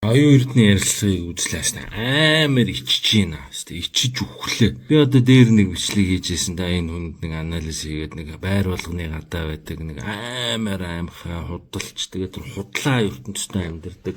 Оюун эрдний ярилцлагыг үзлээс амар ичж байна. Ичж өглөө. Би одоо дээр нэг бичлэг хийжсэн да энэ хүнд нэг анализ хийгээд нэг байр болгоны гадаа байдаг нэг амар аимхай худалч тэгээд тэр худлаа ертөнцийн амьдардаг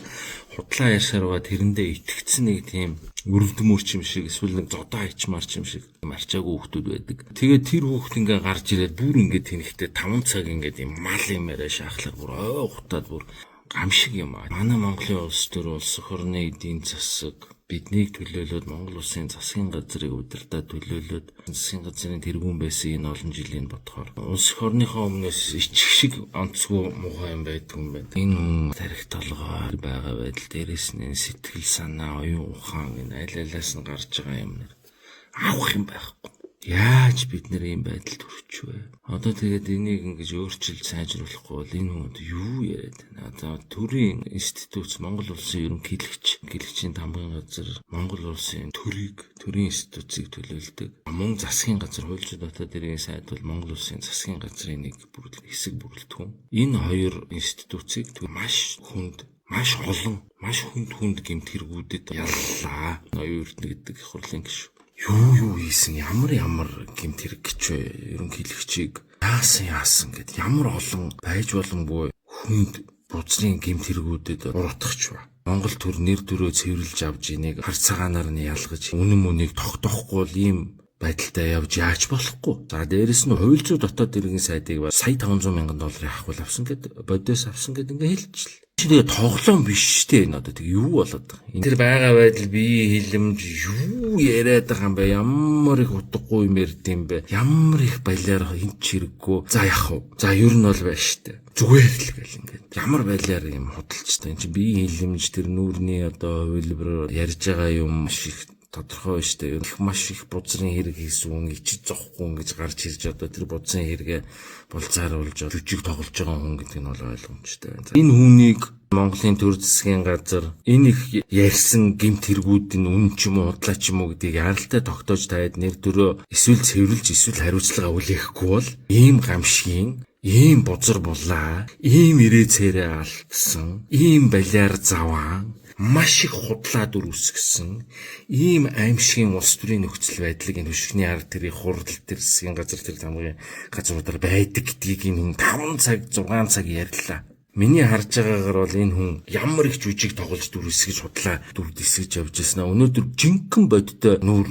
худлаа яшааргаа тэрэндээ итгэцэн нэг тийм өрөвдмөрч юм шиг эсвэл нэг зодоо ичмарч юм шиг марчаагүй хүүхдүүд байдаг. Тэгээд тэр хүүхд ингээ гарч ирээд бүр ингээ тэнхтээ 5 цаг ингээ юм мал юмараа шахлах бүр ой ухтаад бүр гамшиг юм аа. Манай Монголын улс төр улс орны эдийн засаг биднийг төлөөлөөд Монгол улсын засгийн газрыг удирдах төлөөлөөд засгийн газрын тэргүүн байсан энэ олон жилийн бодохоор улс орныхоо өмнөөс ичих шиг онцгүй муухай юм байдаг юм байна. Энэ хүн тарих толгой байгаа байдал дээрээс нь сэтгэл санаа, оюун ухаан энэ аль алиас нь гарч байгаа юм нэр авах юм байхгүй. Яаж бид нэр ийм байдалд хүрчвэ? Одоо тэгээд энийг ингэж өөрчилж сайжруулахгүй бол энэ хүн юу яриад байна? Одоо төрийн институт Монгол улсын ерөнхийлөгчийн тамгын газар Монгол улсын төрийн институцийг төлөөлдөг. Мөн засгийн газар хуульчид дотоод иргэн сайд бол Монгол улсын засгийн газрын нэг хэсэг бүрэлдэхүүн. Энэ хоёр институцийг маш хүнд гэмт хэрэгүүдэд яллаа. Оюун эрдэнэ гэдэг их хурлын гишүүн. Юу хийсэн ямар гэмт хэрэг гэж вэ? Ерөнхийлөгчийг яасан гэд ямар олон байж боломгүй хүнд буцрын гэмт хэрэгүүдэд урутгах ба. Монгол төр нэр төрөө цэвэрлж авч энийг хар цагаанаар нь ялгаж үнэн мөнийг тогтоохгүй бол ийм байдалтай явж яаж болохгүй. За дээрэс нь хуульчид дотоод иргэн сайдыг сая 500 мянган долларын ахвал авсан гэд бодоос авсан гэд ингээ хэлчихлээ. Тэгээ тоглоом биш штэ энэ одоо тэг юу болоод байгаа. Тэр байгаа байдал бие хилэмж юу яриад байгаа юм бэ? Ямар их утгагүй юм ярьд юм бэ? Ямар их балиар хинч хэрэггүй. За яах вэ? За ер нь бол байна штэ. Зүгээр л гэл ингээд. Ямар балиар юм худалчтай. Энд чи бие хилэмж тэр нүүрний одоо хувилбар ярьж байгаа юм шиг тодорхой биш дээ. Их маш их бузрын хэрэг хийсэн, ичиж зохгүй ингэж гарч ирж одоо тэр бузрын хэрэгээ булзааруулж жүжиг тоглож байгаа хүн гэдэг нь бол ойлгомжтой байна. Энэ хүнийг Монголын төр засгийн газар энэ их ярьсан гэмт хэрэгүүдийн үнэн ч юм уу худлаа ч юм уу гэдгийг яралтай тогтоож таад нэр төрөө эсвэл цэвэрлж эсвэл хариуцлага үлээхгүй бол ийм гамшигын ийм бузар булаа, ийм ирээ цээрээ алдсан, ийм балиар заваан маш их худлаа дүр үсгэсэн ийм аимшигын улс төрийн нөхцөл байдлыг энэ хөшгөний арга тэрийн хурал төр засгийн газар тэр тамгын газруудаар байдаг гэдгийг энэ 5 цаг 6 цаг ярьлаа. Миний харж байгаагаар бол энэ хүн ямар их жүжиг тоглож дүр үсгэж худлаа дүр дэсгэж явж байснаа өнөөдөр жинхэнэ бодтой нүур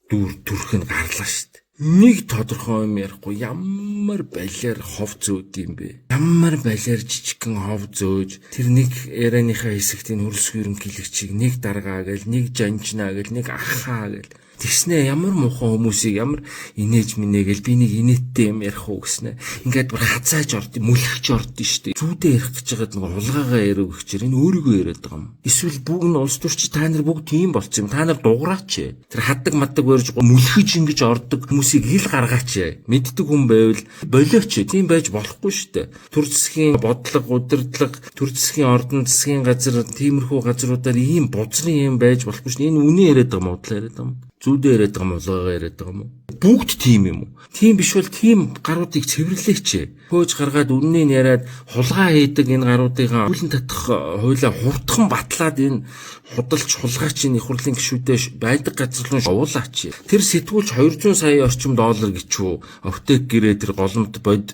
дүр төрх нь гарлаа шүү дээ. Нэг тодорхой юм ярихгүй ямар балиар хов зөөд юм бэ? Ямар балиар жижигхэн хов зөөж тэр нэг ярианыхаа хэсэгт энэ хөрсгөө ерөнхийлөгчийг нэг даргаа гэл нэг жанжнаа гэл нэг ахаа гэл тэгснэ ямар муухай хүмүүсийг ямар инээж минэгээл би нэг инээдтэй юм ярих уу гэснэ. Ингээд бүр хазааж орд, мүлхэж орд нь штэ. Зүүдээ ярих гэж байгаад нэг хулгайгаа ярив гэчээр энэ өөрийгөө яриад байгаа юм. Эсвэл бүгд нь улс төрч та нар бүгд тийм болцсон юм. Та нар дуураач. Тэр хаддаг маддаг барьж мүлхэж ингэж ордог хүмүүсийг ил гаргаач. Мэддэг хүн байвал болооч. Тийм байж болохгүй штэ. Төр засгийн бодлого, удирдлага, төр засгийн ордон засгийн газар тиймэрхүү газруудаар ийм бузрын юм байж болохгүй шнэ. Энэ үнэ яриад байгаа мó удлаа яриад байгаа юм. Зүүдээ яриад байгаа юм уу, яриад байгаа юм уу? Бүгд тийм юм уу? Тийм биш бол тийм гаруудыг цэвэрлээч. Хөөж гаргаад үннийг яриад хулгай хийдэг энэ гаруудыгаа хүлэн татах хуйлаа хурдхан батлаад энэ худалч хулгайчийн их хурлын гишүүдээ байдаг газар руу шуулаач. Тэр сэтгүүлч 200 сая орчим доллар гिचүү овтек гэрээ тэр голомт бод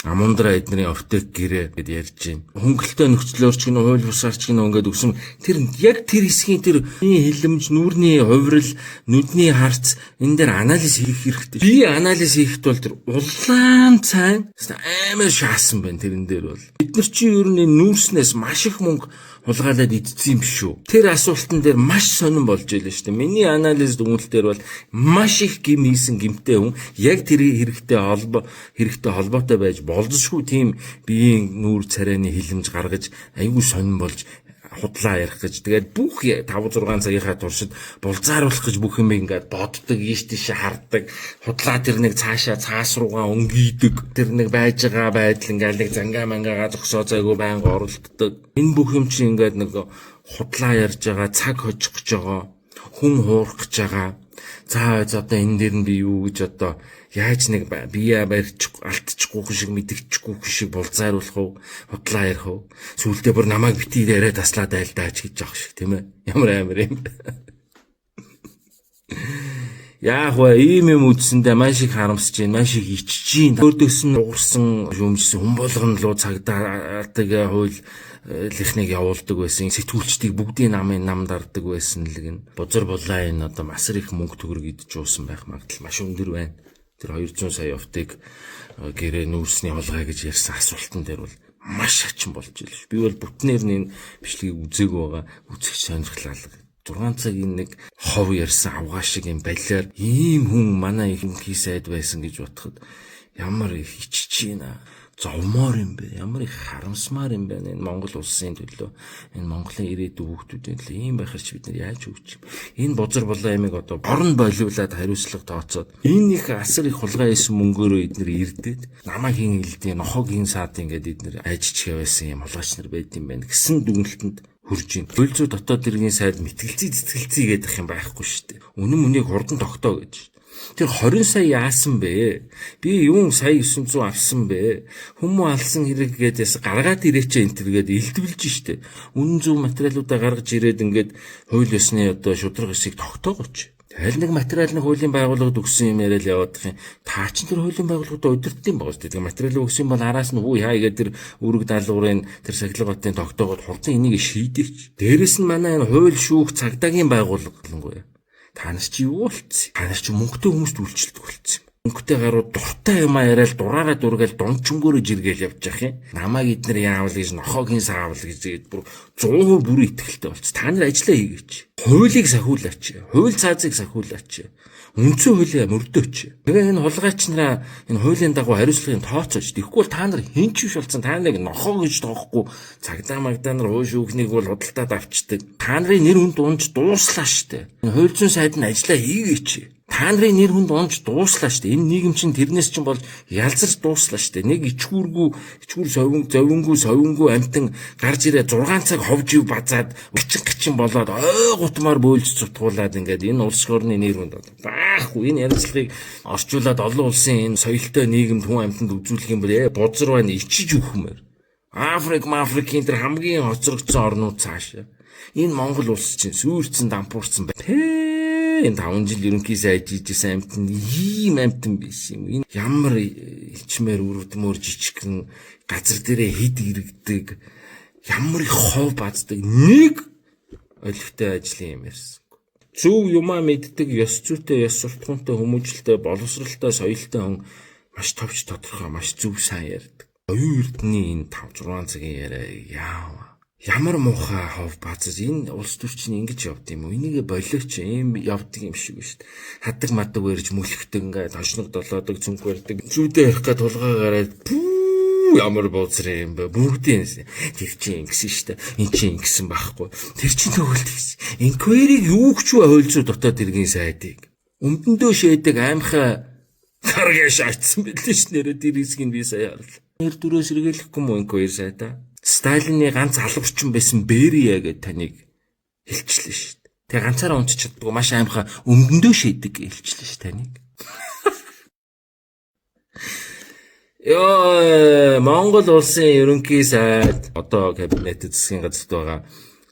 Амундра эдний овтек гэрээ гэд ярьж байна. Хөнгөлтэй нөхцлөөр ч гэнэ хууль бусаар ч гэнэ ингээд өгсөн. Тэр яг тэр хэсгийн тэр хилэмж, нүрний хувирал, нүдний харц энэ дээр анализ хийх хэрэгтэй. Би анализ хийхэд бол тэр улаан цайн амар шаасан байна тэрэн дээр бол. Бид нар чи ер нь нүүрснээс маш их мөнгө хулгайлаад идсэн юм биш үү? Тэр асуултан дээр маш сонирн болж байлаа шүү дээ. Миний анализ дүгнэлт дээр бол маш их гим хийсэн гимтэй хүн яг тэр хэрэгтэй холбоотой байж болзошгүй тийм биеийн нүүр царайны хилэмж гаргаж айгүй сонирн болж худлаа ярих гэж тэгээд бүх 5 6 цагийнхаа туршид булзааруулах гэж бүх юм ингээд боддог, ийш тийш хардаг, худлаа тэр нэг цаашаа цаас руугаа өнгийдэг, тэр нэг байж байгаа байдал ингээд нэг зангаа мангаагаа зогсоо зайгүй байнга оролддог. Энэ бүх юм чинь ингээд нэг худлаа ярьж байгаа, цаг хожих гэж байгаа, хүн хуурах гэж байгаа, За одоо энэ дээр нь би юу гэж одоо яаж нэг бие барьж алдчихгүй шиг мэдчихгүй шиг булзааруулах уу, худлаа ярих уу? Сүүлдээ бүр намайг битгий яриа таслаад айлдаач гэж явах шиг тийм ээ. Ямар амар юм. Яг вэ ийм үзсэндээ маш их харамсаж байна, маш их ичж байна. Өөрдөөс нь уурсан юмжсэн хүн болгоно луу цагдаадаг хууль лихнийг явуулдаг байсан. Сэтгүүлчдийг бүгдийн нам дарддаг байсан л гин. Бузар булаа энэ одоо масар их мөнгө төгрөг идж уусан байх магадлал маш өндөр байна. Тэр 200 сая явтыг гэрээ нүүрсний холгой гэж ярьсан асуултан дээр бол маш хачин болж ийл ш. Би бол бүтнээр нь энэ бичлэгийг үзээгүй байгаа. Үзэх сонирхлаа. 6 цагийн нэг хов ярьсан авгаа шиг юм балиар ийм хүн манай ихэнхий сайд байсан гэж бодоход ямар их ичж байна. Зовмоор юм бэ. Ямар их харамсмаар юм бэ. Энэ Монгол улсын төлөө энэ Монголын ирээдүйн хүүхдүүдийн төлөө ийм байхаар ч бид нар яаж өгч юм. Энэ бузар булаа ямиг одоо борн болиулаад хариуцлага тооцоод энэ их асар их хулгай хийсэн мөнгөөрөө эднэр ирдээд намайг хин илдээ нохог хин саад ингээд эднэр ажичгээ байсан юм хулгайч нар байд юм байна гэсэн дүгнэлтэнд хурж ийн. Хөлзөө дотоод иргэн сайд мэтгэлцээ гэдэг юм байхгүй шүү дээ. Үнэн мөнийг хурдан тогтоо гэж. Тэр 20 сая яасан бэ? Би юун сая 900 авсан бэ? Хүмүүс алсан хэрэг гэдээс гаргаад ирээч энэ төргээд илтвэлж штэ. Үнэн зөв материалуудаа гаргаж ирээд ингээд хууль ёсны одоо шудраг хэсгийг тогтоогооч. Аль нэг материал нэг хуулийн байгууллагад өгсөн юм яриад яваадах юм. Таа чин тэр хуулийн байгууллагад удирдсан байгаа шүү дээ. Материал өгсөн бол араас нь хүү яа гэдэг тэр үүрэг даалгаврын тэр сахилгын тогтоогоод хурдан энийг шийдээч. Дээрэс нь манай энэ хууль шүүх цагдаагийн байгууллага гэнгүүе. Та нар чи юу болцсон? Та нар чи мөнгөтэй хүмүүст үйлчлдэг болцсон юм. Мөнгөтэй гарууд дуртай юм яриад дураараа дургаал дончонгөөрөө жиргээл явж явах юм. Намайг эднэр яавал гэж нохоогийн саавал гэж тэгээд бүр 100% бүрэн итгэлтэй болц. Та нар ажиллаа хийгээч. Хуулийг сахиулаач. Хууль цаазыг сахиулаач. Үндсэн хуулийг мөрдөөч. Тэгээ энэ хулгайч нараа энэ хуулийн дагуу хариуцлагын тооцооч. Тэгэхгүй бол та нар хинч биш болсон. Та нарыг нохоо гэж тоохгүй. Цагдаа магдаа нар хууль шүүхнийг бол худалдаад авчдаг. Та нарын нэр хүнд унж дууслаа штэ. Энэ хууль зүйн сайд нь ажиллаа хийгээч. Та нарын нэр хүнд унж дууслаа штэ. Энэ нийгэм чинь тэрнээс чинь бол ялзарч дууслаа штэ. Нэг ичгүүр совингүй амтан гарч ирээ 6 цаг ховж ив базаад гिचин болоод гутмаар бөөлж цутгуулад ингээд энэ улс орны нэр хүнд баахгүй энэ ярилцлагыг орчуулад олон улсын энэ соёлтой нийгэмд хүн амьтанд үзүүлэх юм бол бузар байна ичиж өгөхмөр. Африкийн тэр хамгийн хоцрогдсон орнууд цаашаа. Энэ Монгол улс чинь сүүрцэн дампуурсан байна. Энэ 5 жил ерөнхий сайд хийжсэн амтан ийм амтан биш юм. Энэ ямар ичмээр үрдмөр жижигхэн газар дээрээ хид иргэдэг ямар их хов баздаг нэг олигтой ажлын юм ярьсан. Зөв юмаа мэддэг, ёс зүйтэй, ёс суртахуунтай, хүмүүжлэлтэй, боловсралтай, соёлтой хүн маш товч тодорхой, маш зөв сайн ярьдаг. Оюун эрдний энэ 5-6 цагийн яриа ямар муухай хов базар энэ улс төр чинь ингэж явд юм уу? Энийг болооч юм явдаг юм шиг ба шүү дээ. Хадаг мадаг өрж мөлхдөг ингээд хошног долоодог цүнх барьдаг. Зүйдээ ярих гээд тулгаа гараад ямар бууцар юм бэ? Бүгдийн тэр чинь ингэсэн шүү дээ. Эн чинь ингэсэн байхгүй. Тэр чинь төгөлт гэсэн. Инквайрийг юу ч хуульцуу дотоод иргэн сайдыг. Өмдөндөө шээдэг аимхай гаргаа шаацсан байлээ ш нэрэ тэр хэсгийг би сая харлаа. Нэр дөрөөс сэргийлэхгүй мөн инквайр сайдаа. Сталины ганц албарчин байсан Берия гэдэг таныг хэлчихлээ шүү дээ. Тэгээ ганцаараа унтч чаддгүй маш аимхай өмдөндөө шийдэг хэлчихлээ шүү таныг. Ёо Монгол улсын ерөнхий сайд одоо кабинет засгийн газарт байгаа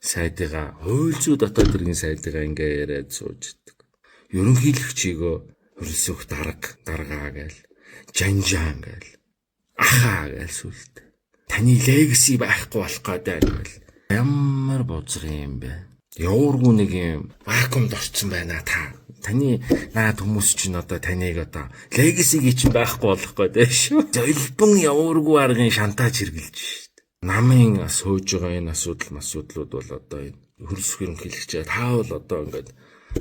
сайдыгаа хууль зүйн дотоод иргэн сайдыгаа ингээ яриад сууждаг. Ерөнхийлөгчийгөө хөрөлсөх даргаа гээл жанжаан гээл ахаа гээл сүлд. Таны легаси байхгүй болох гэдэг байл. Ямар бузар юм бэ? Явуургүй нэг юм вакуумд орцсон байна та. Таны наад хүмүүс чинь одоо таныг одоо легасигийн чинь байхгүй болох гэдэг шүү. Золбон явуургүй аргын шантаж хэрглэж шүү. Намын сууж байгаа энэ асуудлууд бол одоо энэ хөрөлсөх ерөнхийлөгчөө таавал одоо ингээд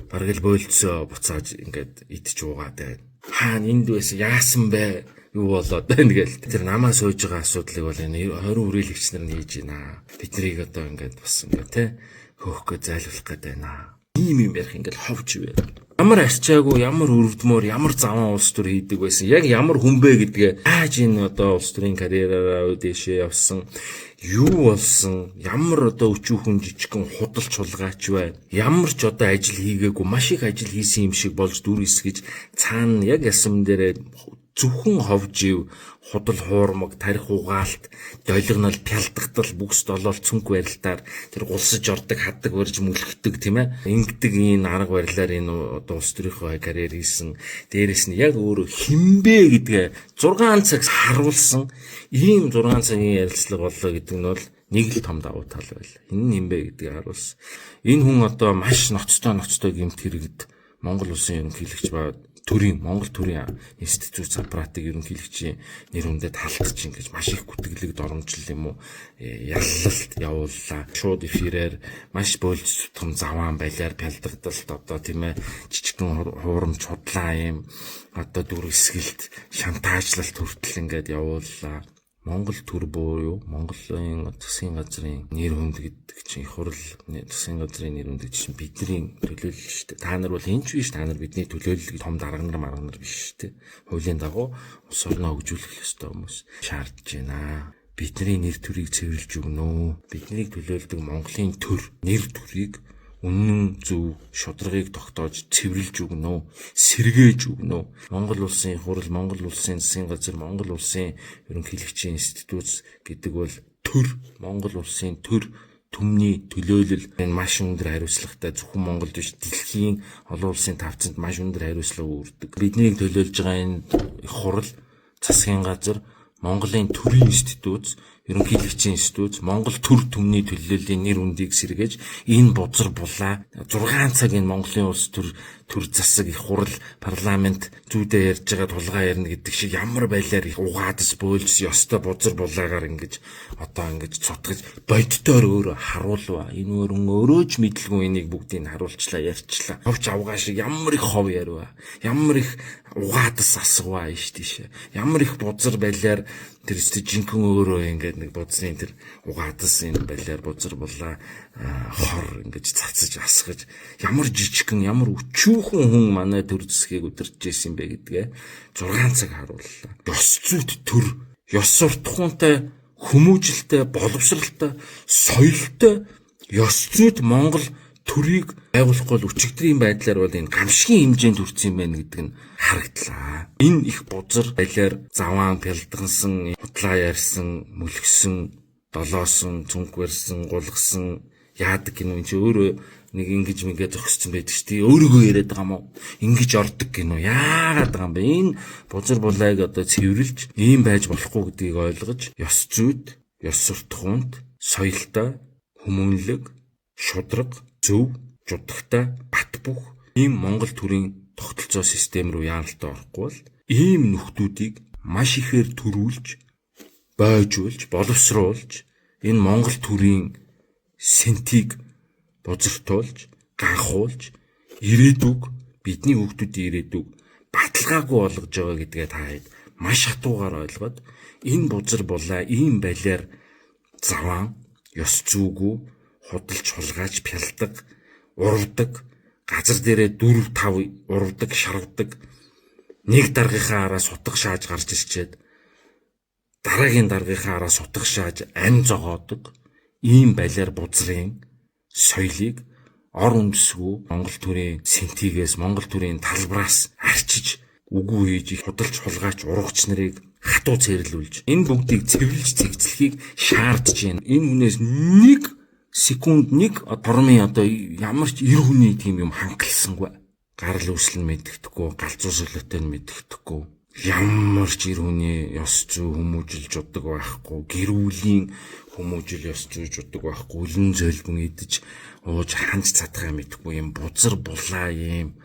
бараг л бойлцоо буцааж ингээд идэж уугаад байна. Хаана энд байсан яасан бэ? Юу болоод байна гээл. Тэр намаа сууж байгаа асуудлыг бол энэ 20 үрэлэгч нар нь хийж байна. Бид нарыг одоо ингээд бас ингээд те хөөх гэж зайлуулах гээд байна. ийм ярих ингээл ховж вэ. Ямар арчаагүй, ямар өрөвдмөр, ямар заван улс төр хийдэг байсан. Яг ямар хүн бэ гэдгээ яаж энэ одоо улс төрийн карьераараа дэшээ явсан, юу болсон, ямар одоо өчүүхэн жижигхэн худалч хулгайч бай. Ямар ч одоо ажил хийгээгүй, маш их ажил хийсэн юм шиг болж дүр эсгэж цаана яг ясам дээрээ зөвхөн ховж ив, худал хуурмаг, тарих угаалт, долгинол, пялдагдал, бүкс долоол цүнх барилтаар тэр гулсаж ордог, хаддаг, барьж мүлхдэг тийм ээ. Ингэдэг энэ арга барилаар энэ одоо улс төрийнхөө карьер хийсэн. Дээрээс нь яг өөрөө хинбэ гэдгээ 6 цаг харуулсан ийм 6 цагийн ярилцлага боллоо гэдэг нь бол нэг л том давуу тал байл. Энэ нь хинбэ гэдгийг харуулсан. Энэ хүн одоо маш ноцтой гэмт хэрэгэд Монгол улсын ерөнхийлөгч ба Монгол төрийн институт аппаратыг ерөнхийлөгчийн нэр хүндэд халтж ингэж маш их гүтгэлэг доромжлол юм уу яллалт явууллаа. Шууд эфирээр маш бойлж тутам заваан байлаар пялдагдалт одоо тийм ээ жижигхэн хуурамч худлаа юм одоо дүр эсгэлт шантаажлалт хүртэл ингэж явууллаа. Монгол төр буюу Монголын засгийн газрын нэр хүнд гэдэг чинь их хурл засгийн газрын нэр хүнд чинь бидний төлөөлөл шүү дээ. Та нар бол энэ ч биш, та нар бидний төлөөллөг том дарга нар биш шүү дээ. Хуулийн дагуу улс орноо хөгжүүлэх ёстой хүмүүс шаардж байна. Бидний нэр төрийг цэвэрлж өгнө. Биднийг төлөөлдөг Монголын төр нэр төрийг үнэн зөв шударгыг тогтоож цэвэрлж өгнө, сэргээж өгнө. Монгол улсын хурал, Монгол улсын засгийн газар, Монгол улсын ерөнхийлөгчийн институт гэдэг бол төр, Монгол улсын төр түмний төлөөлөл энэ маш өндөр хариуцлагатай зөвхөн Монголд биш дэлхийн олон улсын тавцанд маш өндөр хариуцлага үүрдэг. Биднийг төлөөлж байгаа энэ хурал, засгийн газар, Монголын төрийн институт, ерөнхийлөгчийн институт, Монгол төр түмний төлөөллийн нэр үндийг сэргээж энэ бузар булаа 6 цаг энэ Монголын улс төр засаг их хурал парламент зүйдээ ярьж байгаа тулгаа ярина гэдэг шиг ямар байлаар их угаадас бөөлж ёстой бузар булаагаар ингэж одоо ингэж цутгаж боддоор өөрөө харуулва. Энэ өөрөө ч мэдлгүй энийг бүгдийг харуулчлаа, ярьчлаа. Ховч авгаа шиг ямар их хов ярва. Ямар их угаадас асгаваа иш тийш. Ямар их бузар байлаар тэр жинхэнэ өөрөө ингээд нэг бодсны тэр угаадас энэ байлаар бузар булаа хор ингэж цацаж асгаж ямар жижигхэн ямар өчүүхэн хүн манай төр засгийг удирдах байсан бэ гэдгээ 6 цаг харууллаа. Ёс зүйт төр, ёс суртахуунтай, хүмүүжлэлтэй, боловсралтай, соёлтой ёс зүйт Монгол төрийг байгуулахгүй бол өчигдрийн байдлаар бол энэ гамшигын хэмжээнд хүрсэн юм байна гэдэг нь харагдлаа. Энэ их бузар байлаар заваан пялдгансан, худлаа ярьсан, мөлгсөн, долоосон, цүнх барьсан, гулгсан яадаг гинөө энэ ч өөрөө нэг ингэж мэгээ зогссон байдаг шүү дээ. Өөрийгөө яриад байгаа юм уу? Ингэж ордог гинөө. Яагаад байгаа юм бэ? Энэ бузар булайг одоо цэвэрлж ийм байж болохгүй гэдгийг ойлгож ёс зүйд, ёс суртахуунд, соёлтой, хүмүүнлэг, шударга, зөв, жудагтай, бат бөх ийм Монгол төрийн тогтолцоо систем рүү яаралтай орохгүй бол ийм нөхдүүдийг маш ихээр төрүүлж, бойжуулж, боловсруулж энэ Монгол төрийн сэнтийг бузартуулж, ганхуулж, ирээдүг бидний хүүхдүүдийн ирээдүг баталгаагүй болгож байгаа гэдгээ та хэд маш хатуугаар ойлгоод энэ бузар булаа ийм байлаар заваан, ёс зүйгүй, худалч хулгайч пялдаг, урвдаг, газар дээрээ 4-5 урвдаг, шарвдаг, нэг даргийнхаа араас сутга шааж гарч ирчээд дараагийн даргийнхаа араас сутга шааж ань зогоодог ийм байлаар бузрын соёлыг ор үндэсгүй Монгол төрийн сэнтигээс, Монгол төрийн талбараас арчиж үгүй хийж их худалч хулгайч урагч нарыг хатуу цэрлүүлж энэ бүгдийг цэвэрлж цэгцлэхийг шаардж байна. Энэ хүнээс нэг секунд нэг тормын одоо ямар ч эр хүний тийм юм хангалсангүй. Гарал үүсэл нь мэддэхгүй, галзуу солиотой нь мэддэхгүй. Ямар ч эр хүний ёс зүй хүмүүжилж удаг байхгүй, гэр бүлийн хүмүүжил ёс зүйж удаг байхгүй, үлэн зөөлбөн идэж ууж ханж цадгаа мэдхгүй юм бузар булаа юм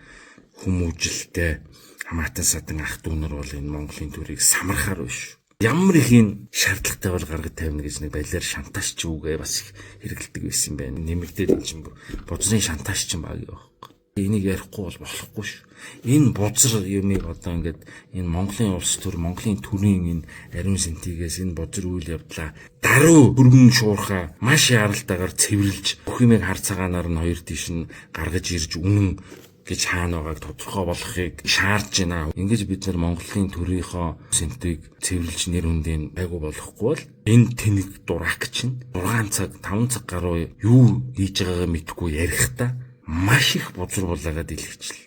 хүмүүжилтэй хамаатан садан ах дүү нар бол энэ Монголын төрийг самархаар биш. Ямар их энэ шаардлагатай бол гаргаж тавина гэж нэг байлаар шантаж ч үгээ бас их хэрэгэлдэг байсан юм байна. Нэмэгдээд энэ чинь бузрын шантаж ч юм баг явах. Энийг ярихгүй бол болохгүй шүү. Энэ бузар юмыг одоо ингээд энэ Монголын улс төр, Монголын төрийн энэ ариун сэнтигээс энэ бузар үйл явдлаа даруй хөргөн шуурхаа маш яралтайгаар цэвэрлж бүх юмыг хар цагаанаар нь хоёр тийш нь гаргаж ирж үнэн гэж хаана байгааг тодорхой болгохыг шаардж байна. Ингэж бид нар Монголын төрийнхөө сэнтиг цэвэрлж нэр хүндийг байгуу болохгүй бол энэ тэнэг дурак чинь 6 цаг 5 цаг гаруй юу хийж байгаагаа мэдэхгүй ярихдаа маш их бузар булаагаад илэрчлээ.